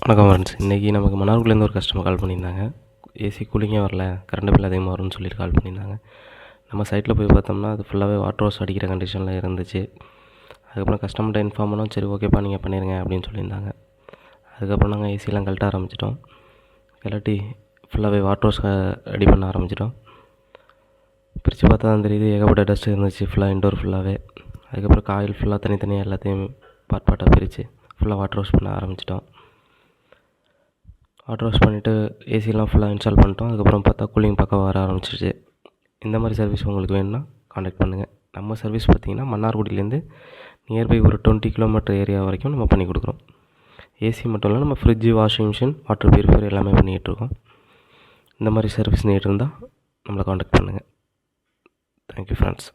வணக்கம் ஃப்ரெண்ட்ஸ். இன்றைக்கி நமக்கு மன்னார்குடிலேருந்து ஒரு கஸ்டமர் கால் பண்ணியிருந்தாங்க. ஏசி கூலிங்கே வரல, கரண்ட் பில் அதிகமாக வரும்னு சொல்லிட்டு கால் பண்ணியிருந்தாங்க. நம்ம சைட்டில் போய் பார்த்தோம்னா அது ஃபுல்லாகவே வாட்டர் வாஷ் அடிக்கிற கண்டிஷனில் இருந்துச்சு. அதுக்கப்புறம் கஸ்டமர்கிட்ட இன்ஃபார்ம் பண்ணோம். சரி ஓகேப்பா நீங்கள் பண்ணிடுங்க அப்படின்னு சொல்லியிருந்தாங்க. அதுக்கப்புறம் நாங்கள் ஏசிலாம் கழட்ட ஆரம்பிச்சிட்டோம். கழட்டி ஃபுல்லாகவே வாட்டர் வாஷ் ரெடி பண்ண ஆரம்பிச்சிட்டோம். பிரித்து பார்த்தா தான் தெரியுது, ஏகப்பட்ட டஸ்ட் இருந்துச்சு ஃபுல்லாக இன்டோர் ஃபுல்லாகவே. அதுக்கப்புறம் காயில் ஃபுல்லாக தனித்தனியாக எல்லாத்தையும் பார்ட்டாக பிரித்து ஃபுல்லாக வாட்டர் வாஷ் பண்ண ஆரம்பிச்சிட்டோம். வாட்டர் வாஷ் பண்ணிவிட்டு ஏசிலாம் ஃபுல்லாக இன்ஸ்டால் பண்ணிட்டோம். அதுக்கப்புறம் பார்த்தா கூலிங் பக்கம் வர ஆரம்பிச்சிருச்சு. இந்த மாதிரி சர்வீஸ் உங்களுக்கு வேணும்னா காண்டாக்ட் பண்ணுங்கள். நம்ம சர்வீஸ் பார்த்திங்கன்னா மன்னார்குடியிலேருந்து நியர்பை ஒரு 20 கிலோமீட்டர் ஏரியா வரைக்கும் நம்ம பண்ணி கொடுக்குறோம். ஏசி மட்டும் இல்லை, நம்ம fridge, washing machine, water purifier எல்லாமே பண்ணிகிட்ருக்கோம். இந்த மாதிரி சர்வீஸ் நீட் இருந்தால் நம்மளை காண்டாக்ட் பண்ணுங்கள். Thank you friends.